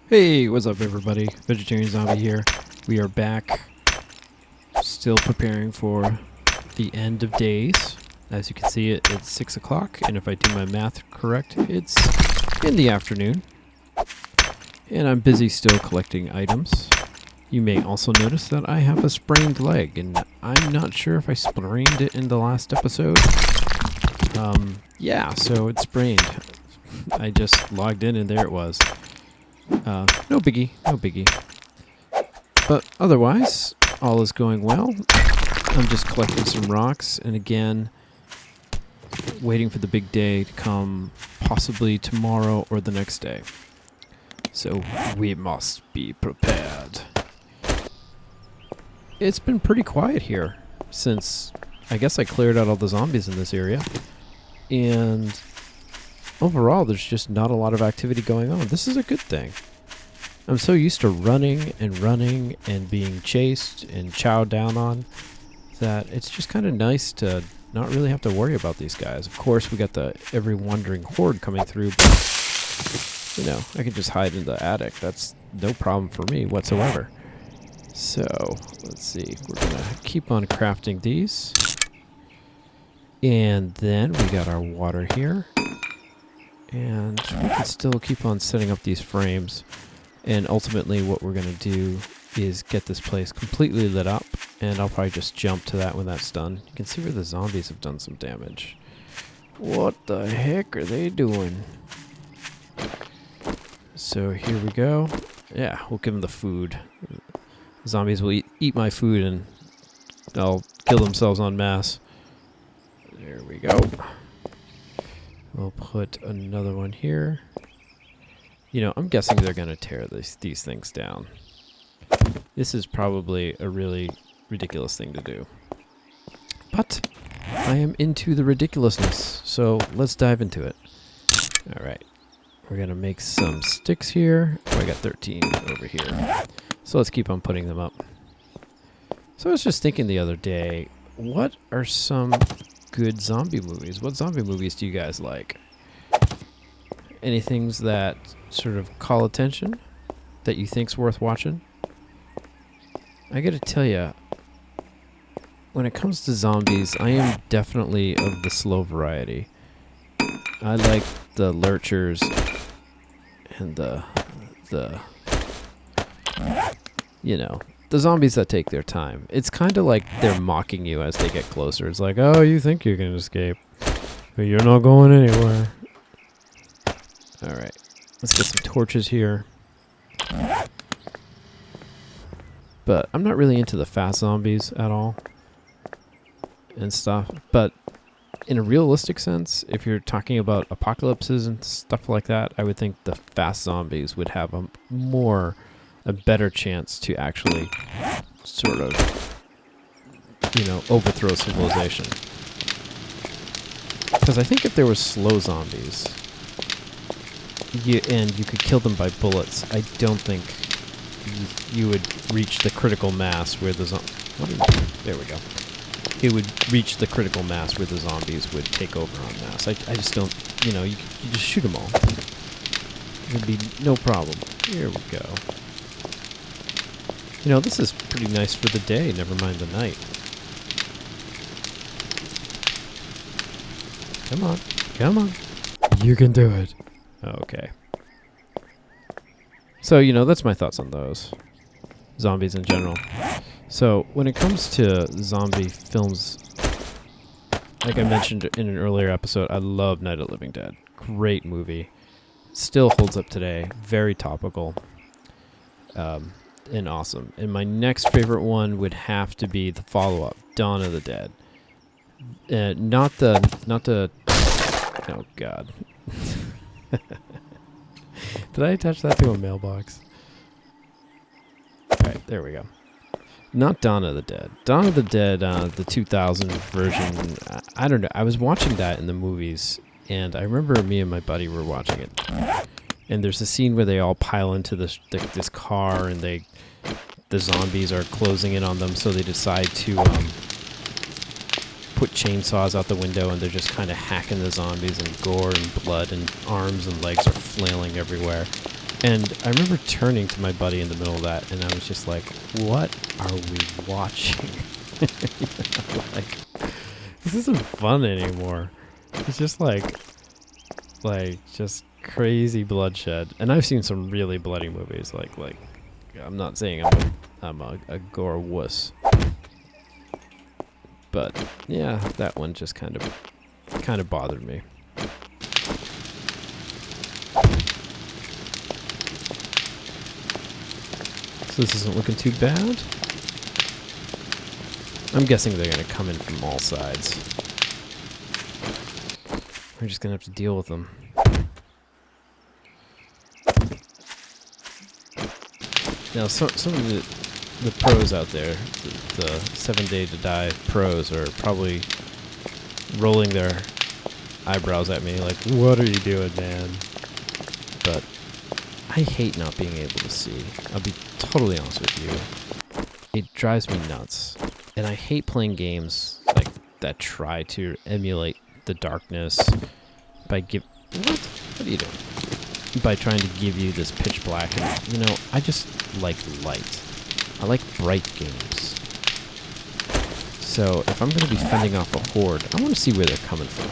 Hey, what's up everybody? Vegetarian Zombie here. We are back, still preparing for the end of days. As you can see, it's 6 o'clock, and if I do my math correct, it's in the afternoon. And I'm busy still collecting items. You may also notice that I have a sprained leg, and I'm not sure if I sprained it in the last episode. Yeah, so it's sprained. I just logged in and there it was. No biggie, no biggie. But otherwise, all is going well. I'm just collecting some rocks, and again, waiting for the big day to come, possibly tomorrow or the next day. So we must be prepared. It's been pretty quiet here since I guess I cleared out all the zombies in this area. And overall, there's just not a lot of activity going on. This is a good thing. I'm so used to running and being chased and chowed down on that it's just kind of nice to not really have to worry about these guys. Of course, we got the every wandering horde coming through, but, you know, I can just hide in the attic. That's no problem for me whatsoever. So, let's see. We're going to keep on crafting these. And then we got our water here. And we can still keep on setting up these frames. And ultimately what we're going to do is get this place completely lit up. And I'll probably just jump to that when that's done. You can see where the zombies have done some damage. What the heck are they doing? So here we go. Yeah, we'll give them the food. Zombies will eat my food and they'll kill themselves en masse. There we go. We'll put another one here. You know, I'm guessing they're going to tear these things down. This is probably a really ridiculous thing to do. But I am into the ridiculousness, so let's dive into it. All right. We're going to make some sticks here. Oh, I got 13 over here. So let's keep on putting them up. So I was just thinking the other day, what are some good zombie movies? What zombie movies do you guys like? Any things that sort of call attention that you think's worth watching? I gotta tell you, when it comes to zombies, I am definitely of the slow variety. I like the lurchers and the you know, the zombies that take their time. It's kind of like they're mocking you as they get closer. It's like, oh, you think you can escape, but you're not going anywhere. All right, let's get some torches here. But I'm not really into the fast zombies at all and stuff. But in a realistic sense, if you're talking about apocalypses and stuff like that, I would think the fast zombies would have a better chance to actually sort of, you know, overthrow civilization. Because I think if there were slow zombies, and you could kill them by bullets, I don't think you would reach the critical mass where the there we go. It would reach the critical mass where the zombies would take over en masse. I just don't, you know, you just shoot them all. It would be no problem. Here we go. You know, this is pretty nice for the day, never mind the night. Come on. Come on. You can do it. Okay. So, you know, that's my thoughts on those. Zombies in general. So, when it comes to zombie films, like I mentioned in an earlier episode, I love Night of the Living Dead. Great movie. Still holds up today. Very topical. And awesome. And my next favorite one would have to be the follow-up, Dawn of the Dead. Not the oh god. Did I attach that to a mailbox? Alright, there we go. Not Dawn of the Dead. Dawn of the Dead, the 2000 version, I don't know. I was watching that in the movies, and I remember me and my buddy were watching it. And there's a scene where they all pile into this car, and the zombies are closing in on them, so they decide to put chainsaws out the window, and they're just kind of hacking the zombies, and gore and blood and arms and legs are flailing everywhere. And I remember turning to my buddy in the middle of that, and I was just like, what are we watching? You know, like, this isn't fun anymore. It's just just crazy bloodshed. And I've seen some really bloody movies. Like I'm not saying I'm a gore wuss, but yeah, that one just kind of bothered me. So this isn't looking too bad. I'm guessing they're going to come in from all sides. We're just going to have to deal with them. Now, some of the pros out there, the 7 Day to Die pros, are probably rolling their eyebrows at me like, what are you doing, man? But I hate not being able to see. I'll be totally honest with you. It drives me nuts. And I hate playing games like that try to emulate the darkness by What are you doing? By trying to give you this pitch black. And, you know, I just like light. I like bright games. So if I'm going to be fending off a horde, I want to see where they're coming from.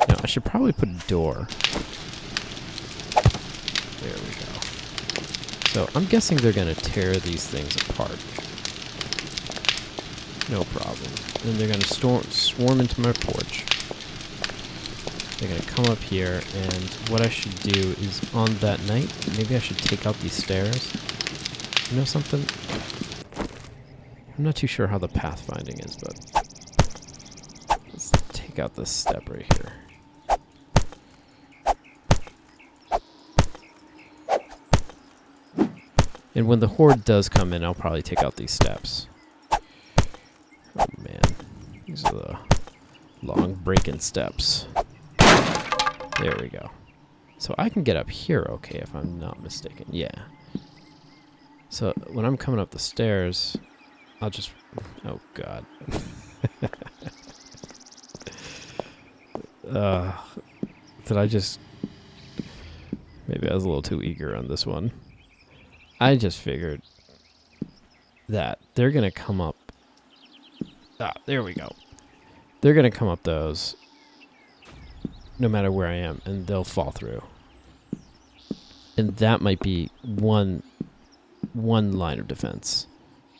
Now, I should probably put a door. There we go. So I'm guessing they're going to tear these things apart. No problem. Then they're going to swarm into my porch. They're going to come up here, and what I should do is on that night, maybe I should take out these stairs. You know something? I'm not too sure how the pathfinding is, but let's take out this step right here. And when the horde does come in, I'll probably take out these steps. Oh man, these are the long break-in steps. There we go. So I can get up here okay, if I'm not mistaken. Yeah. So when I'm coming up the stairs, I'll just... Oh god. Did I just... Maybe I was a little too eager on this one. I just figured that they're going to come up... Ah, there we go. They're going to come up those no matter where I am, and they'll fall through. And that might be one line of defense.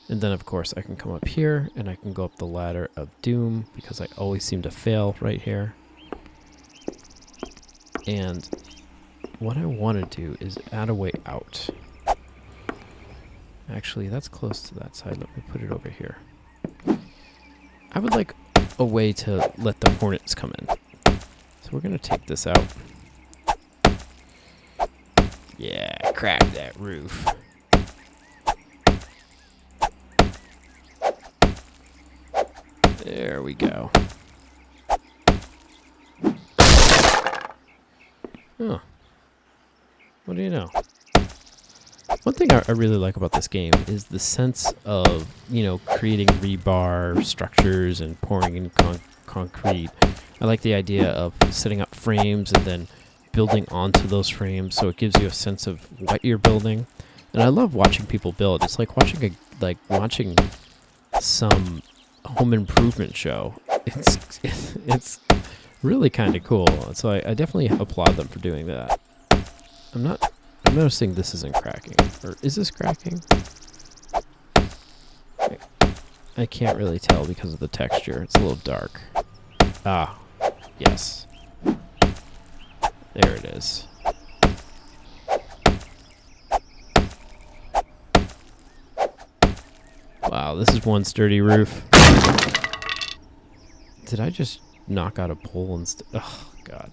And then, of course, I can come up here, and I can go up the ladder of doom, because I always seem to fail right here. And what I want to do is add a way out. Actually, that's close to that side. Let me put it over here. I would like a way to let the hornets come in. So we're going to take this out. Yeah, crack that roof. There we go. Oh. What do you know? One thing I really like about this game is the sense of, you know, creating rebar structures and pouring in concrete. I like the idea of setting up frames and then building onto those frames, so it gives you a sense of what you're building. And I love watching people build. It's like watching some home improvement show. It's really kind of cool. So I definitely applaud them for doing that. I'm noticing this isn't cracking. Or is this cracking? I can't really tell because of the texture. It's a little dark. Ah, yes. There it is. Wow, this is one sturdy roof. Did I just knock out a pole instead? Oh, God.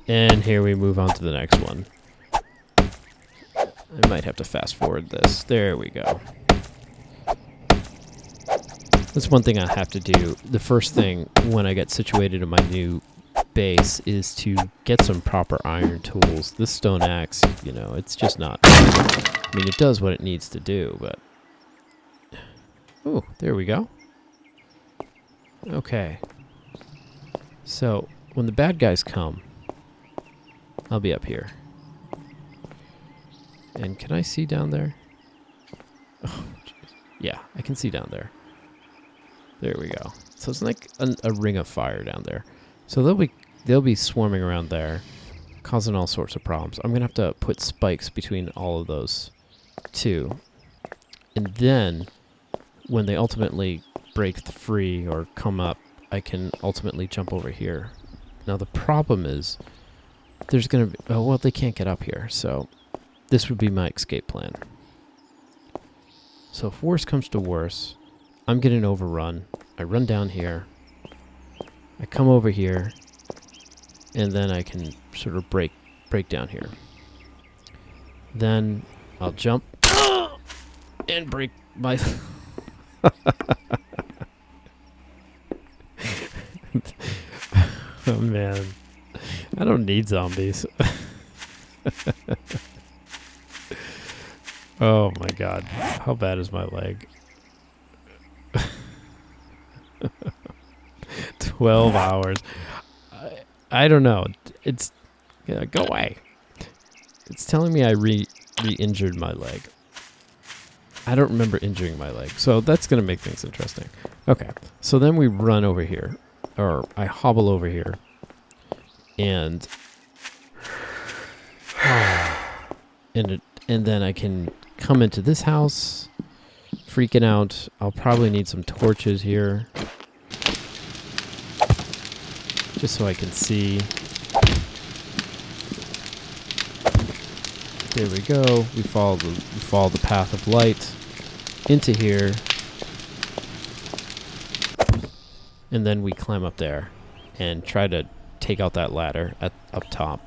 And here we move on to the next one. I might have to fast forward this. There we go. That's one thing I have to do. The first thing when I get situated in my new base is to get some proper iron tools. This stone axe, you know, it's just not... I mean, it does what it needs to do, but... Oh, there we go. Okay. So, when the bad guys come, I'll be up here. And can I see down there? Oh, jeez. Yeah, I can see down there. There we go. So it's like a ring of fire down there. So they'll be swarming around there, causing all sorts of problems. I'm gonna have to put spikes between all of those two, and then when they ultimately break free or come up, I can ultimately jump over here. Now the problem is there's gonna be, oh well, they can't get up here, so this would be my escape plan. So if worse comes to worse, I'm getting overrun. I run down here. I come over here, and then I can sort of break down here. Then I'll jump and break my... Oh man, I don't need zombies. Oh my god, how bad is my leg? 12 hours. I don't know. It's go away. It's telling me I re-injured my leg. I don't remember injuring my leg, so that's going to make things interesting. Okay, so then we run over here, or I hobble over here, and then I can come into this house, freaking out. I'll probably need some torches here, just so I can see. There we go. We follow the path of light into here, and then we climb up there and try to take out that ladder up top.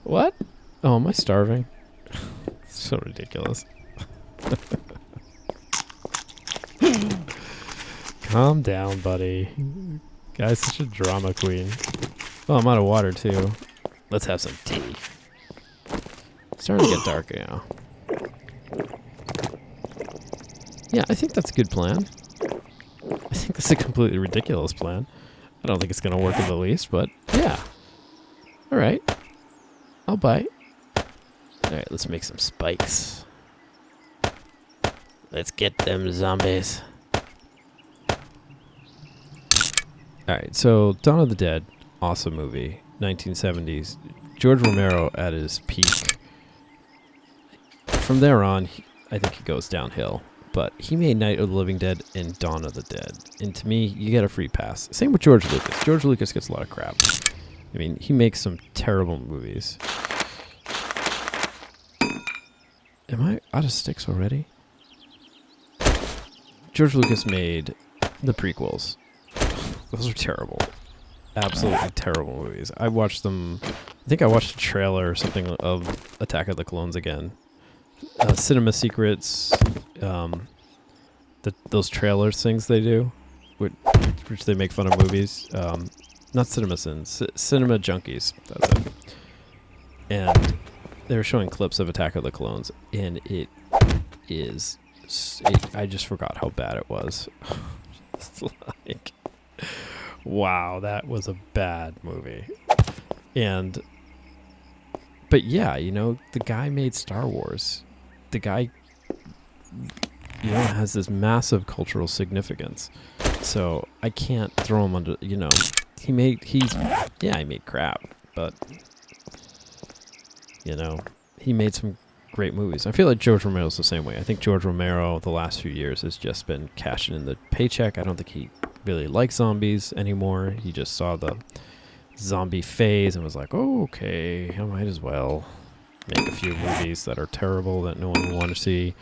What? Oh, am I starving? So ridiculous. Calm down, buddy. Guy's such a drama queen. Oh, I'm out of water, too. Let's have some tea. It's starting to get dark now. Yeah, I think that's a good plan. I think that's a completely ridiculous plan. I don't think it's going to work in the least, but yeah. All right. I'll bite. All right, let's make some spikes. Let's get them zombies. All right, so Dawn of the Dead, awesome movie, 1970s. George Romero at his peak. From there on, I think he goes downhill. But he made Night of the Living Dead and Dawn of the Dead. And to me, you get a free pass. Same with George Lucas. George Lucas gets a lot of crap. I mean, he makes some terrible movies. Am I out of sticks already? George Lucas made the prequels. Those are terrible. Absolutely terrible movies. I watched them... I think I watched a trailer or something of Attack of the Clones again. Cinema Secrets, those trailers things they do, which they make fun of movies. Not CinemaSins, Cinema Junkies. That's it. And they were showing clips of Attack of the Clones, and I just forgot how bad it was. It's like, wow, that was a bad movie. But yeah, you know, the guy made Star Wars. The guy, you know, has this massive cultural significance. So I can't throw him under, you know, he made crap, but, you know, he made some great movies. I feel like George Romero's the same way. I think George Romero, the last few years, has just been cashing in the paycheck. I don't think he really likes zombies anymore. He just saw the zombie phase and was like, oh, okay, I might as well make a few movies that are terrible that no one will want to see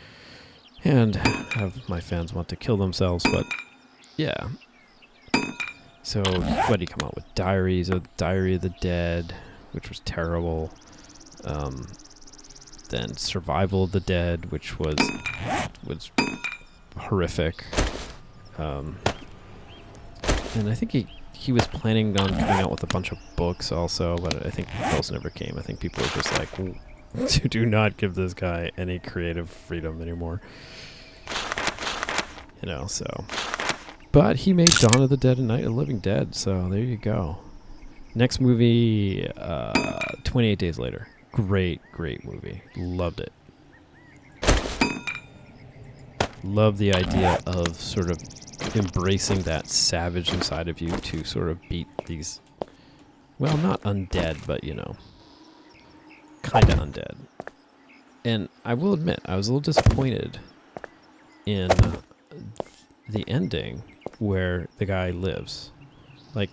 and have my fans want to kill themselves. But yeah, so what did he come out with? Diary of the Dead, which was terrible. Then Survival of the Dead, which was horrific. And I think he was planning on coming out with a bunch of books also, but I think those never came. I think people were just like, do not give this guy any creative freedom anymore. You know, so But he made Dawn of the Dead and Night of the Living Dead, so there you go. Next movie, 28 Days Later. Great movie. Loved it. Love the idea of sort of embracing that savage inside of you to sort of beat these, well, not undead, but, you know, kind of undead. And I will admit, I was a little disappointed in the ending where the guy lives. Like,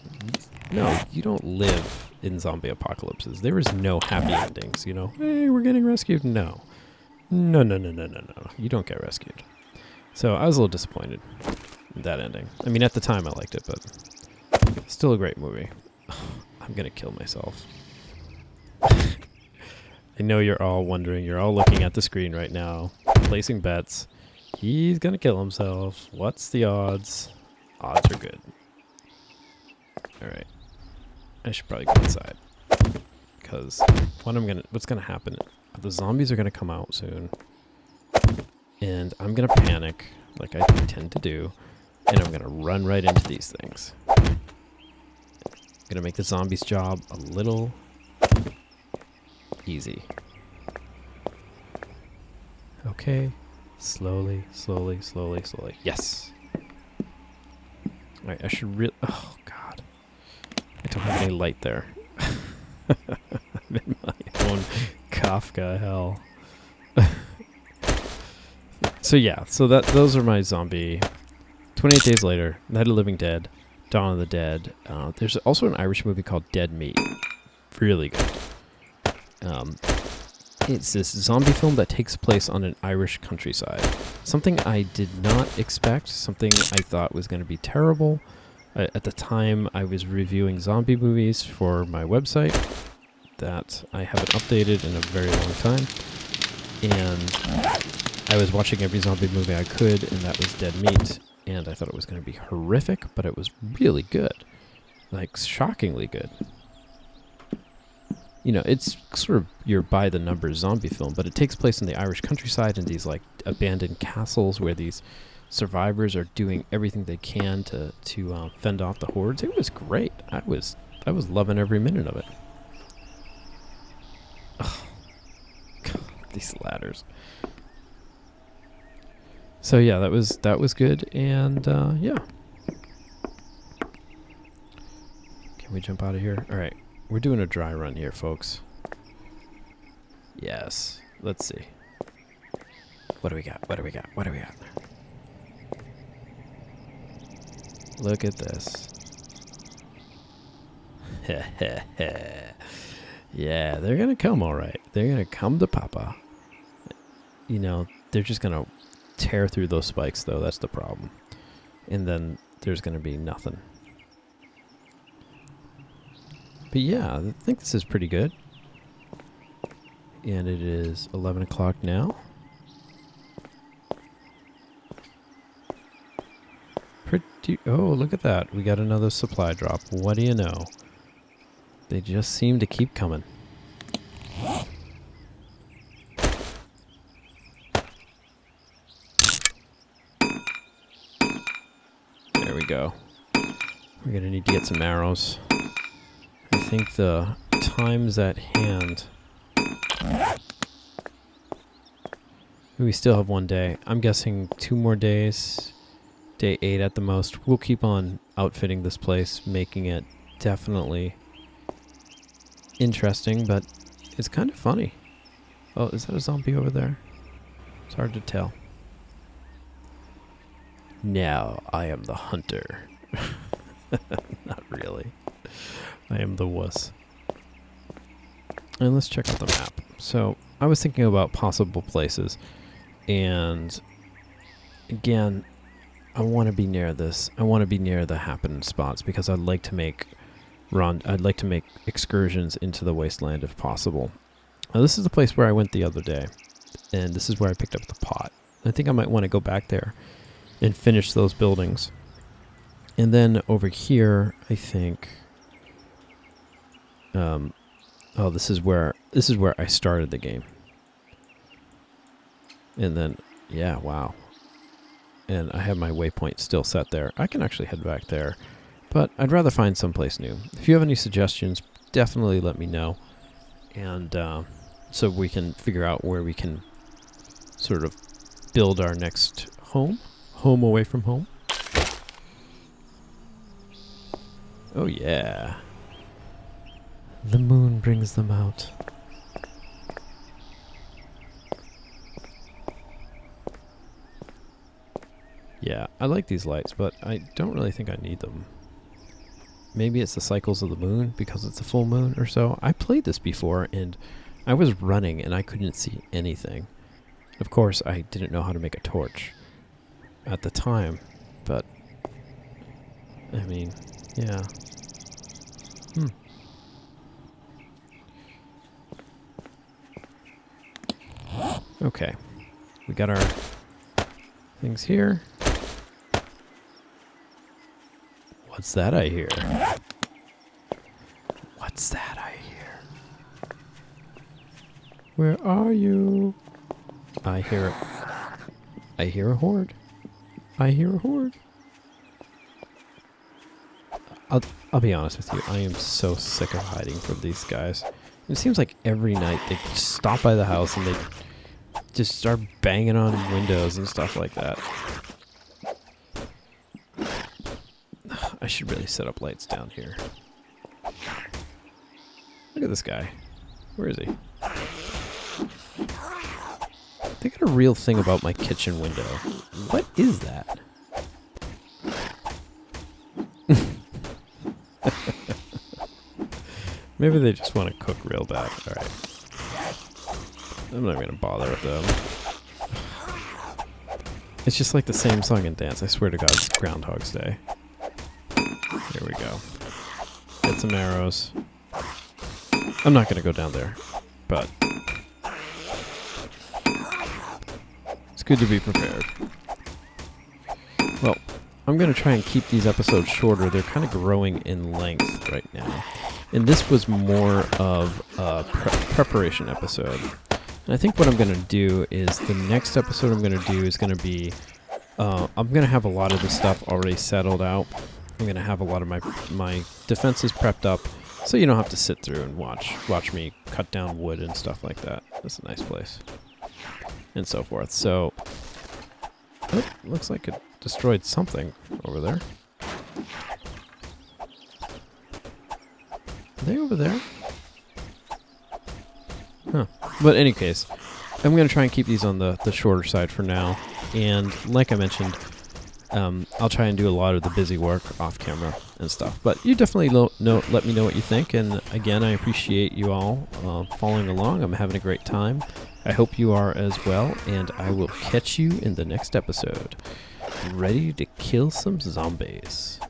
no, you don't live in zombie apocalypses. There is no happy endings, you know. Hey, we're getting rescued. No. No. You don't get rescued. So I was a little disappointed in that ending. I mean, at the time I liked it, but still a great movie. I'm going to kill myself. I know you're all wondering. You're all looking at the screen right now, placing bets. He's going to kill himself. What's the odds? Odds are good. All right. I should probably go inside. Because what's going to happen, the zombies are going to come out soon. And I'm going to panic, like I tend to do. And I'm going to run right into these things. I'm going to make the zombies' job a little easy. Okay. Slowly. Yes. Alright, I should really... Oh, God. I don't have any light there. I'm in my own Kafka hell. So yeah, those are my zombie. 28 Days Later, Night of the Living Dead, Dawn of the Dead. There's also an Irish movie called Dead Meat. Really good. It's this zombie film that takes place on an Irish countryside. Something I did not expect, something I thought was going to be terrible. At the time, I was reviewing zombie movies for my website that I haven't updated in a very long time. And I was watching every zombie movie I could, and that was Dead Meat. And I thought it was going to be horrific, but it was really good. Like, shockingly good. You know, it's sort of your by-the-numbers zombie film, but it takes place in the Irish countryside in these, like, abandoned castles where these survivors are doing everything they can to fend off the hordes. It was great. I was loving every minute of it. Oh, God, these ladders. So yeah, that was good, and yeah. Can we jump out of here? All right, we're doing a dry run here, folks. Yes. Let's see. What do we got? Look at this. Yeah, they're gonna come all right. They're gonna come to Papa. You know, they're just gonna tear through those spikes, though. That's the problem. And then there's gonna be nothing. But yeah, I think this is pretty good. And it is 11 o'clock now. Oh, look at that. We got another supply drop. What do you know? They just seem to keep coming. There we go. We're going to need to get some arrows. I think the time's at hand. We still have one day. I'm guessing 2 more days. Day 8 at the most. We'll keep on outfitting this place, making it definitely interesting, but it's kind of funny. Oh, is that a zombie over there? It's hard to tell. Now I am the hunter. Not really. I am the wuss. And let's check out the map. So I was thinking about possible places, and again, I want to be near this. I want to be near the happen spots because I'd like to make excursions into the wasteland if possible. Now, this is the place where I went the other day, and this is where I picked up the pot. I think I might want to go back there and finish those buildings. And then over here, I think this is where I started the game. And then yeah, wow. and I have my waypoint still set there. I can actually head back there, but I'd rather find someplace new. If you have any suggestions, definitely let me know, and so we can figure out where we can sort of build our next home away from home. Oh yeah. The moon brings them out. Yeah, I like these lights, but I don't really think I need them. Maybe it's the cycles of the moon because it's a full moon or so. I played this before and I was running and I couldn't see anything. Of course, I didn't know how to make a torch at the time, but I mean, yeah. Okay, we got our things here. What's that I hear? What's that I hear? Where are you? I hear a horde. I hear a horde. I'll be honest with you. I am so sick of hiding from these guys. It seems like every night they just stop by the house and they just start banging on windows and stuff like that. I should really set up lights down here. Look at this guy. Where is he? They got a real thing about my kitchen window. What is that? Maybe they just want to cook real bad. Alright. I'm not going to bother with them. It's just like the same song and dance. I swear to God, it's Groundhog's Day. Here we go. Get some arrows. I'm not going to go down there, but it's good to be prepared. Well, I'm going to try and keep these episodes shorter. They're kind of growing in length right now. And this was more of a preparation episode. And I think what I'm going to do is the next episode I'm going to do is going to be, I'm going to have a lot of this stuff already settled out. I'm going to have a lot of my defenses prepped up so you don't have to sit through and watch me cut down wood and stuff like that. That's a nice place. And so forth. So, oh, looks like it destroyed something over there. Are they over there? Huh. But in any case, I'm going to try and keep these on the shorter side for now. And like I mentioned, I'll try and do a lot of the busy work off camera and stuff. But you definitely let me know what you think. And again, I appreciate you all following along. I'm having a great time. I hope you are as well. And I will catch you in the next episode. Ready to kill some zombies.